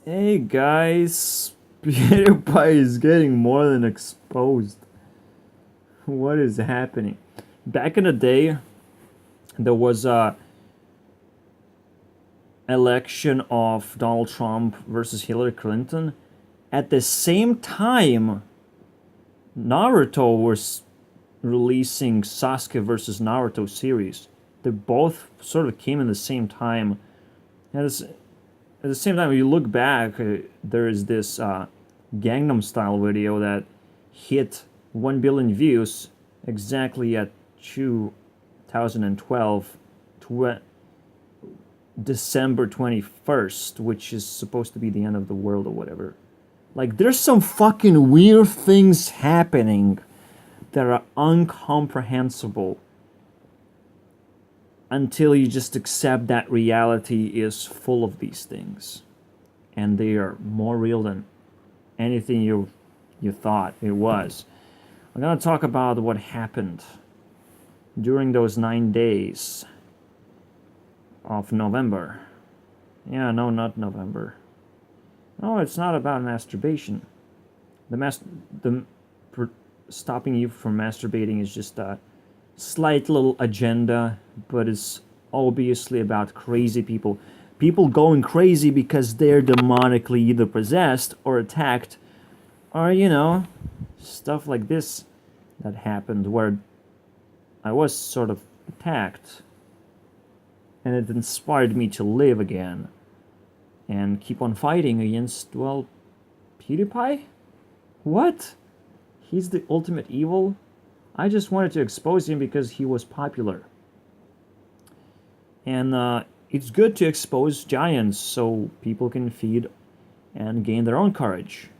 Hey guys, PewDiePie is getting more than exposed. What is happening? Back in the day, there was a election of Donald Trump versus Hillary Clinton. At the same time, Naruto was releasing Sasuke versus Naruto series. They both sort of came in the same time. At the same time, when you look back, there is this Gangnam Style video that hit 1 billion views exactly at 2012, December 21st, which is supposed to be the end of the world or whatever. Like, there's some fucking weird things happening that are incomprehensible until you just accept that reality is full of these things. And they are more real than anything you thought it was. I'm gonna talk about what happened during those 9 days of November. Yeah, no, not November. No, it's not about masturbation. The stopping you from masturbating is just a slight little agenda, but it's obviously about crazy people. People going crazy because they're demonically either possessed or attacked, or, stuff like this that happened where I was sort of attacked, and it inspired me to live again and keep on fighting against, well, PewDiePie? What? He's the ultimate evil? I just wanted to expose him because he was popular. And it's good to expose giants so people can feed and gain their own courage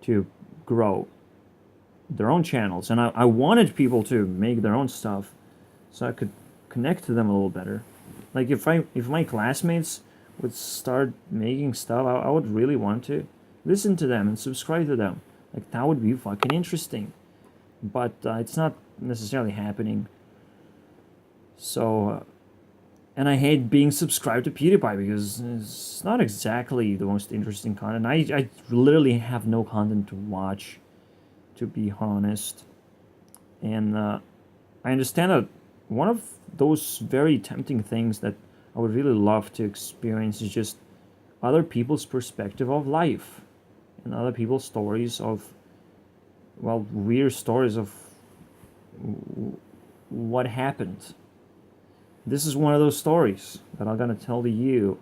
to grow their own channels. And I wanted people to make their own stuff so I could connect to them a little better. Like, if my classmates would start making stuff, I would really want to listen to them and subscribe to them. Like, that would be fucking interesting. But it's not necessarily happening. So, and I hate being subscribed to PewDiePie because it's not exactly the most interesting content. I literally have no content to watch, to be honest. And I understand that one of those very tempting things that I would really love to experience is just other people's perspective of life and other people's stories of, well, weird stories of what happened. This is one of those stories that I'm gonna tell to you,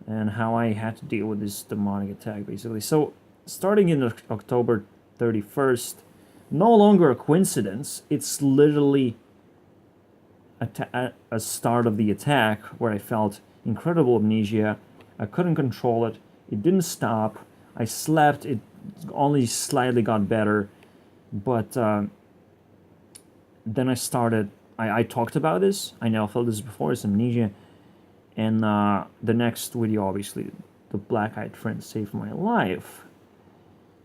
and how I had to deal with this demonic attack, basically. So, starting in October 31st, no longer a coincidence, it's literally a start of the attack where I felt incredible amnesia. I couldn't control it. It didn't stop. I slept. It only slightly got better. But then I started. I talked about this. I never felt this before. It's amnesia. And the next video, obviously, the black-eyed friend saved my life.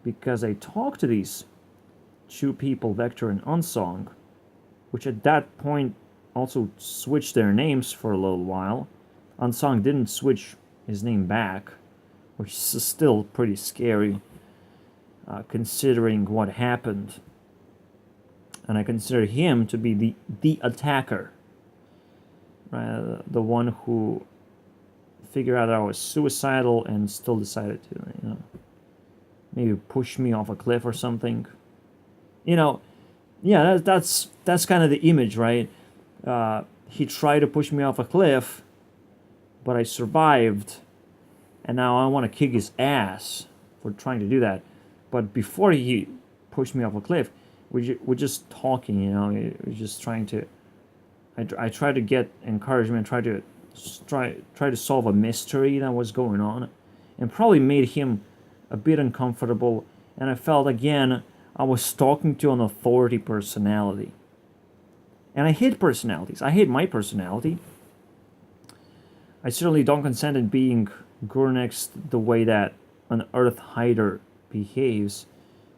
Because I talked to these two people, Vector and Unsong, which at that point also switched their names for a little while. Unsong didn't switch his name back, which is still pretty scary, considering what happened. And I consider him to be the attacker, right? The one who figured out that I was suicidal and still decided to, maybe push me off a cliff or something. Yeah, that's kind of the image, right? He tried to push me off a cliff, but I survived, and now I want to kick his ass for trying to do that. But before he pushed me off a cliff, we're just talking, we're just trying to. I tried to get encouragement, try to solve a mystery that was going on, and probably made him a bit uncomfortable. And I felt again I was talking to an authority personality. And I hate personalities. I hate my personality. I certainly don't consent in being Gurnex the way that an Earth Hider behaves,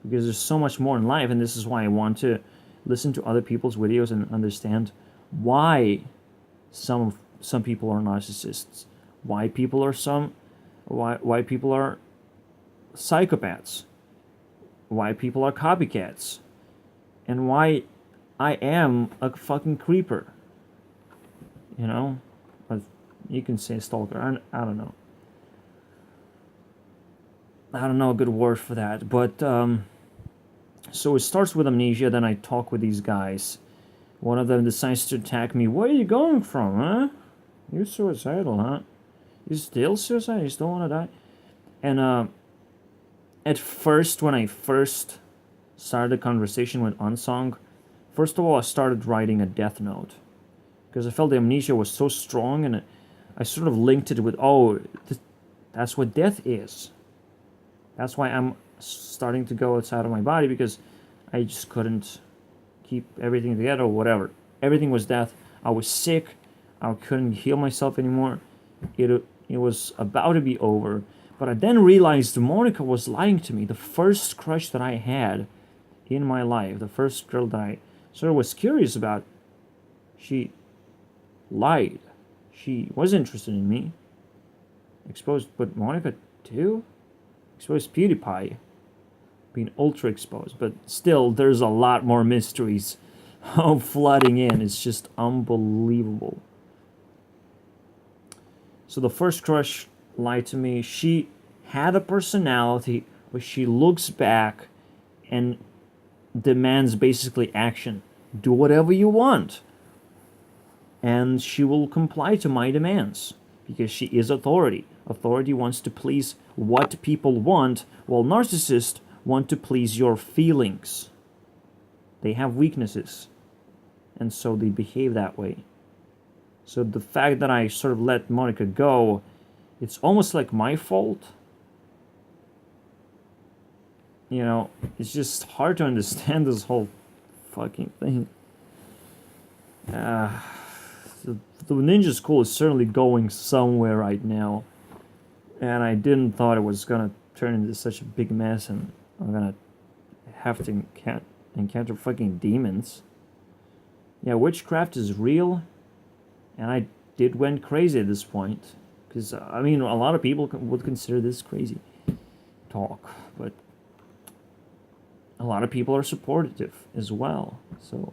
because there's so much more in life, and this is why I want to listen to other people's videos and understand why some people are narcissists, why people are why people are psychopaths, why people are copycats, and why I am a fucking creeper. You know, but you can say stalker. I don't know. I don't know a good word for that, but so it starts with amnesia. Then I talk with these guys. One of them decides to attack me. Where are you going from, huh? You're suicidal, huh? You still suicidal? You still want to die? And at first, when I first started the conversation with Unsong, first of all, I started writing a death note because I felt the amnesia was so strong, and I sort of linked it with, oh, that's what death is. That's why I'm starting to go outside of my body, because I just couldn't keep everything together or whatever. Everything was death. I was sick. I couldn't heal myself anymore. It was about to be over. But I then realized Monica was lying to me. The first crush that I had in my life, the first girl that I sort of was curious about, she lied. She was interested in me. Exposed, but Monica too? Exposed PewDiePie. Being ultra exposed. But still, there's a lot more mysteries flooding in. It's just unbelievable. So the first crush lied to me. She had a personality, but she looks back and demands basically action. Do whatever you want. And she will comply to my demands because she is authority. Authority wants to please what people want, while narcissists want to please your feelings. They have weaknesses, and so they behave that way. So the fact that I sort of let Monica go, it's almost like my fault. You know, it's just hard to understand this whole fucking thing. The ninja school is certainly going somewhere right now, and I didn't thought it was gonna turn into such a big mess, and I'm gonna have to encounter fucking demons. Yeah, witchcraft is real, and I went crazy at this point, because I mean, a lot of people would consider this crazy talk, but a lot of people are supportive as well. So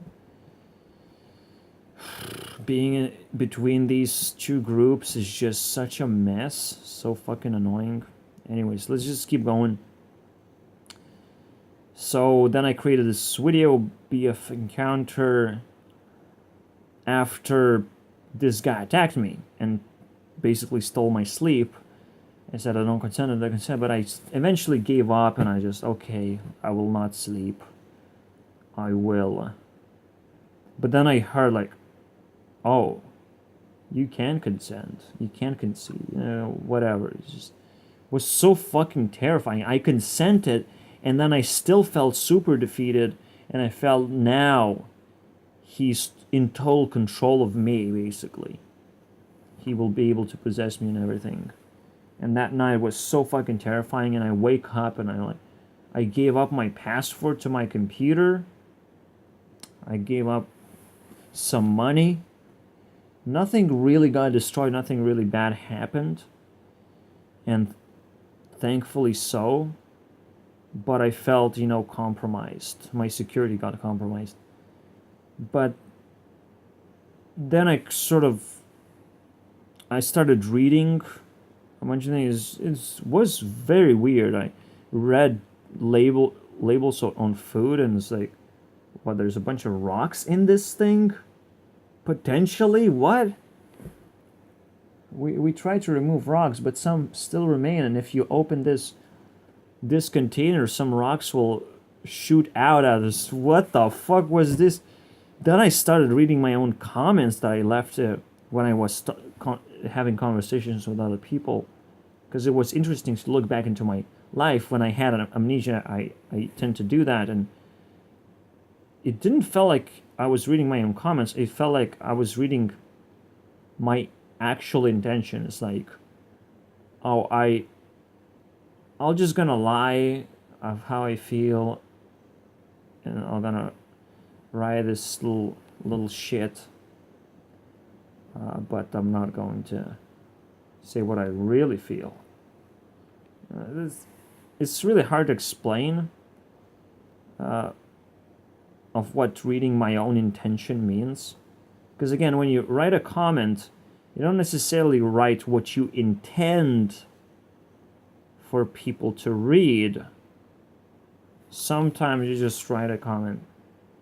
being between these two groups is just such a mess, so fucking annoying. Anyways, let's just keep going. So then I created this video BF encounter after this guy attacked me and basically stole my sleep. I said I don't consent, but I eventually gave up, and I just, okay, I will not sleep. I will. But then I heard like, oh, you can consent. You can concede. You know, whatever. It just was so fucking terrifying. I consented, and then I still felt super defeated, and I felt now he's in total control of me, basically. He will be able to possess me and everything. And that night was so fucking terrifying, and I wake up and I gave up my password to my computer. I gave up some money. Nothing really got destroyed, nothing really bad happened. And thankfully so. But I felt, you know, compromised. My security got compromised. But then I started reading a bunch of things. It was very weird. I read labels on food, and it's like, what, there's a bunch of rocks in this thing? Potentially? What? We tried to remove rocks, but some still remain, and if you open this container, some rocks will shoot out at us. What the fuck was this? Then I started reading my own comments that I left when I was having conversations with other people, because it was interesting to look back into my life. When I had an amnesia, I tend to do that, and it didn't feel like I was reading my own comments. It felt like I was reading my actual intentions. Like, oh, I'll just gonna lie of how I feel, and I'm gonna write this little shit, but I'm not going to say what I really feel. It's really hard to explain of what reading my own intention means. Because again, when you write a comment, you don't necessarily write what you intend for people to read. Sometimes you just write a comment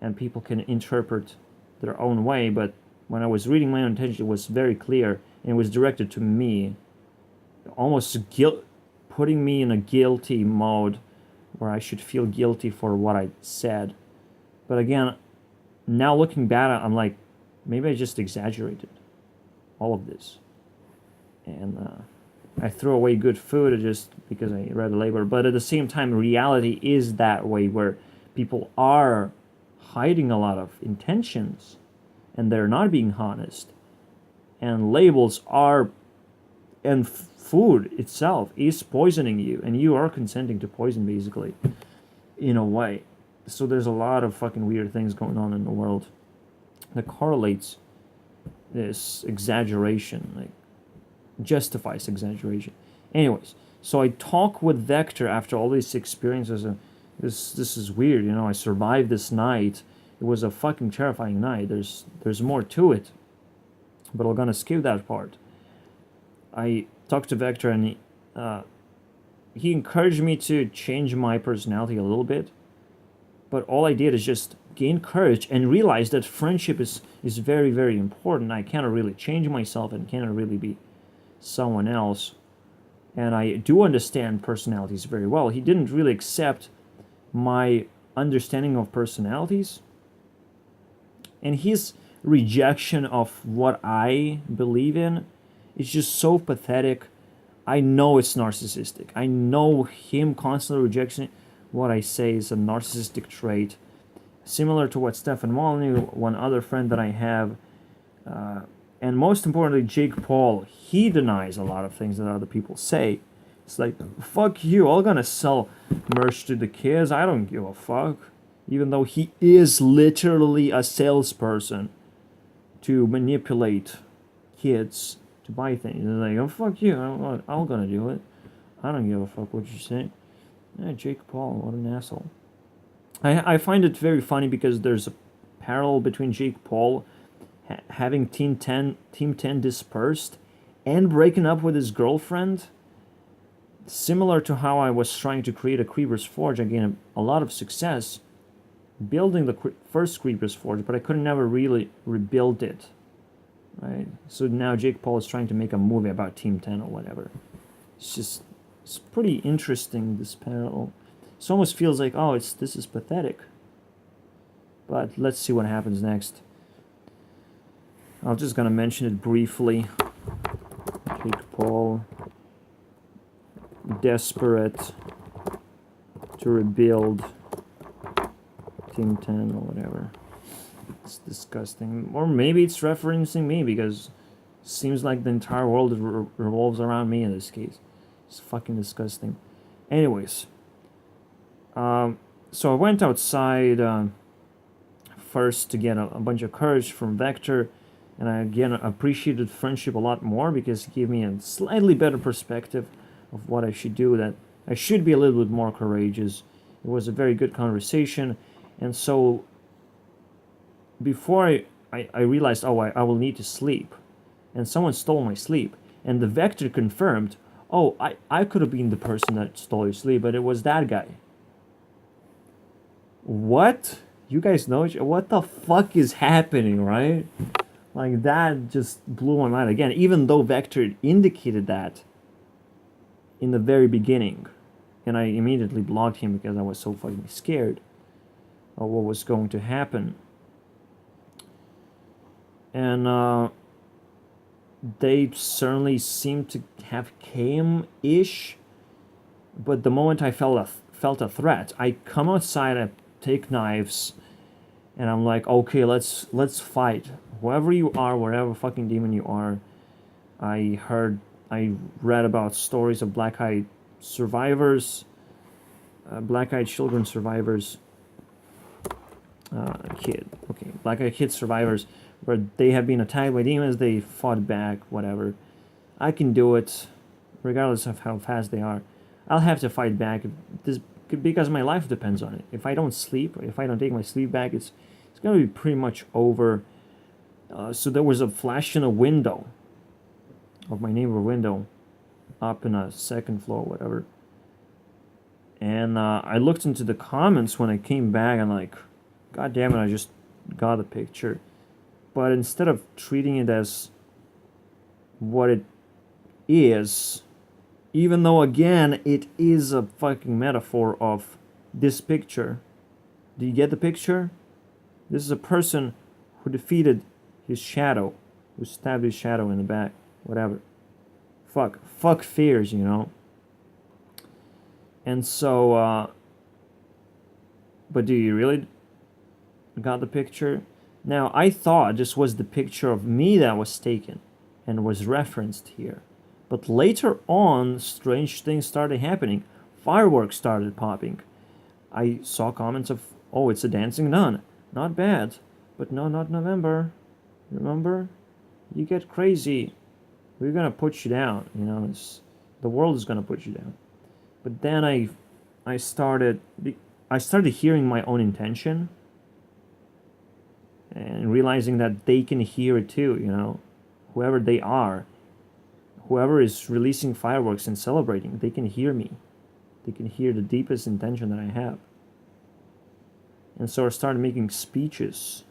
and people can interpret their own way, but when I was reading my own intention, it was very clear and it was directed to me, almost putting me in a guilty mode where I should feel guilty for what I said. But again, now looking back, I'm like, maybe I just exaggerated all of this. And I threw away good food just because I read the label. But at the same time, reality is that way, where people are hiding a lot of intentions and they're not being honest. And labels are, and food itself is poisoning you, and you are consenting to poison, basically, in a way. So there's a lot of fucking weird things going on in the world that correlates this exaggeration, like justifies exaggeration. Anyways, so I talk with Vector after all these experiences, and this is weird, you know. I survived this night. It was a fucking terrifying night. There's more to it, but I'm gonna skip that part. I talked to Vector, and he encouraged me to change my personality a little bit. But all I did is just gain courage and realize that friendship is very, very important. I cannot really change myself and cannot really be someone else. And I do understand personalities very well. He didn't really accept my understanding of personalities. And his rejection of what I believe in is just so pathetic. I know it's narcissistic. I know him constantly rejecting what I say is a narcissistic trait, similar to what Stefan Molyneux, one other friend that I have, and most importantly, Jake Paul, he denies a lot of things that other people say. It's like, fuck you, I'm gonna sell merch to the kids, I don't give a fuck. Even though he is literally a salesperson to manipulate kids to buy things. It's like, oh, fuck you, I'm gonna do it. I don't give a fuck what you say. Yeah, Jake Paul, what an asshole. I find it very funny because there's a parallel between Jake Paul having Team 10 dispersed and breaking up with his girlfriend. Similar to how I was trying to create a Creeper's Forge. I gained a lot of success building the first Creeper's Forge, but I could never really rebuild it. Right? So now Jake Paul is trying to make a movie about Team 10 or whatever. It's pretty interesting, this parallel. It almost feels like, oh, this is pathetic. But let's see what happens next. I'm just gonna mention it briefly. Jake Paul, desperate to rebuild Team 10 or whatever. It's disgusting. Or maybe it's referencing me, because it seems like the entire world revolves around me in this case. It's fucking disgusting. Anyways, so I went outside first to get a bunch of courage from Vector, and I again appreciated friendship a lot more because it gave me a slightly better perspective of what I should do, that I should be a little bit more courageous. It was a very good conversation, and so before I realized, oh, I will need to sleep, and someone stole my sleep, and the Vector confirmed, oh, I could have been the person that stole your sleep, but it was that guy. What? You guys know each other? What the fuck is happening, right? Like, that just blew my mind again, even though Vector indicated that in the very beginning. And I immediately blocked him because I was so fucking scared of what was going to happen. And they certainly seemed to have came-ish, but the moment I felt a threat, I come outside, I take knives, and I'm like, okay, let's fight. Whoever you are, whatever fucking demon you are. I read about stories of black-eyed survivors, black-eyed children survivors, black-eyed kid survivors, where they have been attacked by demons, they fought back, whatever. I can do it, regardless of how fast they are. I'll have to fight back this, because my life depends on it. If I don't sleep, if I don't take my sleep back, it's gonna be pretty much over. So there was a flash in a window of my neighbor window up in a second floor, whatever. And I looked into the comments when I came back and like, God damn it, I just got a picture. But instead of treating it as what it is, even though again it is a fucking metaphor of this picture. Do you get the picture? This is a person who defeated his shadow, who stabbed his shadow in the back, whatever. Fuck fears, you know. And so, but do you really got the picture? Now, I thought this was the picture of me that was taken and was referenced here. But later on, strange things started happening. Fireworks started popping. I saw comments of, oh, it's a dancing nun. Not bad. But no, not November. Remember? You get crazy. We're gonna put you down. You know, the world is gonna put you down. But then I started hearing my own intention and realizing that they can hear it too, you know, whoever they are, whoever is releasing fireworks and celebrating, they can hear me. They can hear the deepest intention that I have. And so I started making speeches,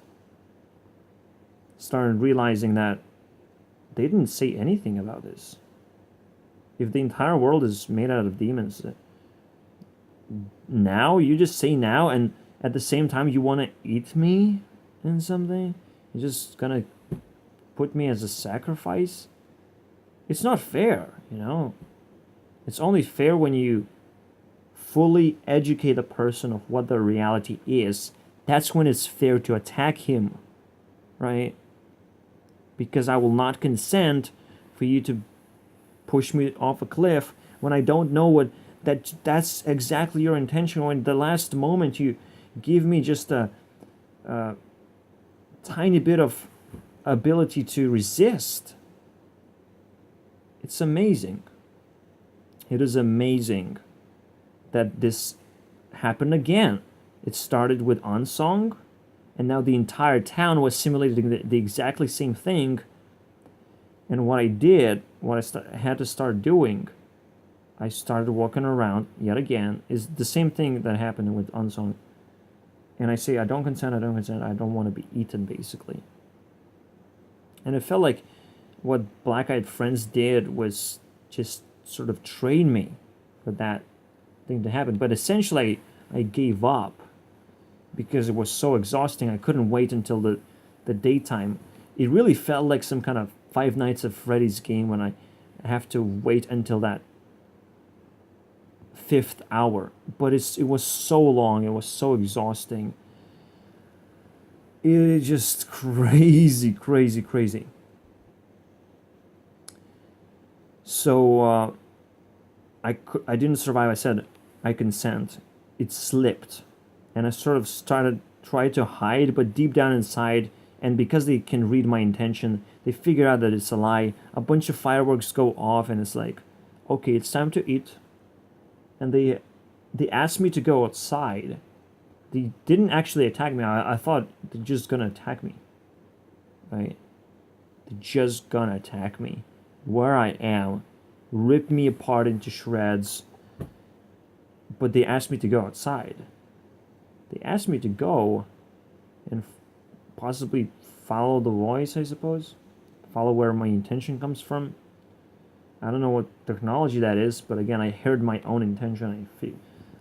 started realizing that they didn't say anything about this. If the entire world is made out of demons, now you just say now, and at the same time you want to eat me and something? You're just gonna put me as a sacrifice? It's not fair, you know? It's only fair when you fully educate a person of what the reality is. That's when it's fair to attack him, right? Because I will not consent for you to push me off a cliff when I don't know what that's exactly your intention. When the last moment you give me just a tiny bit of ability to resist. It's amazing. It is amazing that this happened again. It started with Unsong, and now the entire town was simulating the exactly same thing. And what I did, I had to start doing, I started walking around yet again, is the same thing that happened with Unsong. And I say, I don't consent, I don't want to be eaten, basically. And it felt like what Black Eyed Friends did was just sort of train me for that thing to happen. But essentially, I gave up because it was so exhausting. I couldn't wait until the daytime. It really felt like some kind of Five Nights at Freddy's game when I have to wait until that 5th hour. But it was so long. It was so exhausting. It's just crazy, crazy, crazy. So I didn't survive. I said, I consent. It slipped. And I sort of tried to hide, but deep down inside, and because they can read my intention, they figure out that it's a lie. A bunch of fireworks go off, and it's like, okay, it's time to eat. And they asked me to go outside. They didn't actually attack me. I thought they're just gonna attack me. Right? They're just gonna attack me. Where I am. Rip me apart into shreds. But they asked me to go outside. They asked me to go and possibly follow the voice, I suppose. Follow where my intention comes from. I don't know what technology that is, but again, I heard my own intention.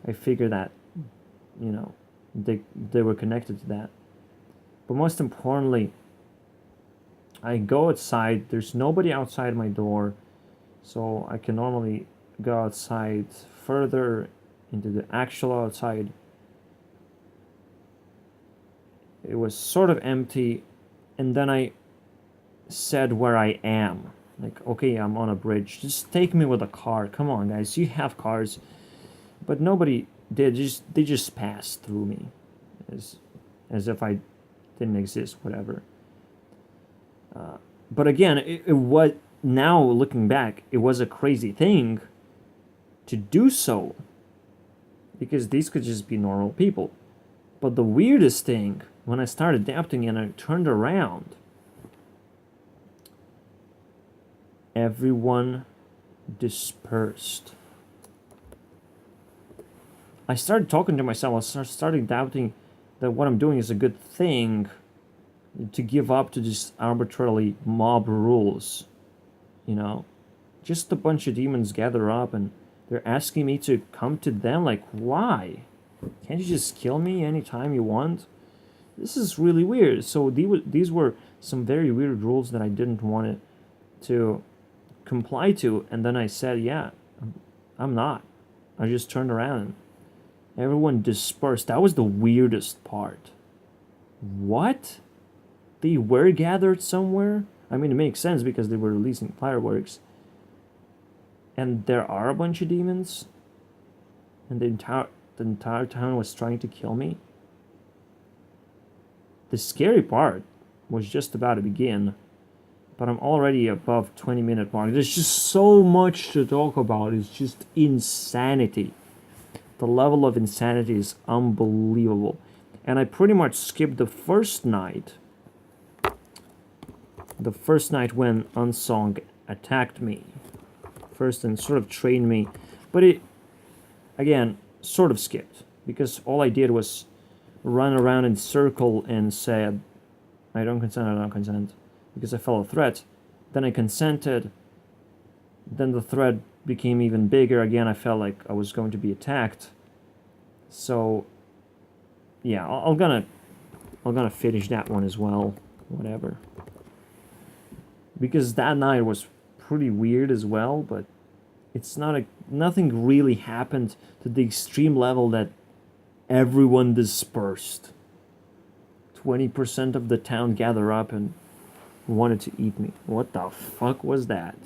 I figured that, you know, they were connected to that. But most importantly, I go outside. There's nobody outside my door, so I can normally go outside further into the actual outside. It was sort of empty, and then I said where I am. Like, okay, I'm on a bridge. Just take me with a car. Come on, guys. You have cars. But nobody did. They just passed through me. As if I didn't exist, whatever. But again, it was, now looking back, it was a crazy thing. to do so, because these could just be normal people. But the weirdest thing, when I started adapting and I turned around, everyone dispersed. I started talking to myself. I started doubting that what I'm doing is a good thing, to give up to just arbitrarily mob rules. You know, just a bunch of demons gather up and they're asking me to come to them. Like, why? Can't you just kill me anytime you want? This is really weird. So these were some very weird rules that I didn't want it to comply to. And then I said, yeah, I'm not. I just turned around and everyone dispersed. That was the weirdest part. What? They were gathered somewhere? I mean, it makes sense because they were releasing fireworks. And there are a bunch of demons? And the entire town was trying to kill me? The scary part was just about to begin. But I'm already above 20-minute mark. There's just so much to talk about. It's just insanity. The level of insanity is unbelievable. And I pretty much skipped the first night. The first night when Unsong attacked me. First and sort of trained me. But it, again, sort of skipped. Because all I did was run around in circle and said, I don't consent. Because I felt a threat. Then I consented. Then the threat became even bigger. Again, I felt like I was going to be attacked. So, yeah, I'm gonna finish that one as well. Whatever. Because that night was pretty weird as well, but it's nothing really happened to the extreme level that everyone dispersed. 20% of the town gathered up and wanted to eat me. What the fuck was that?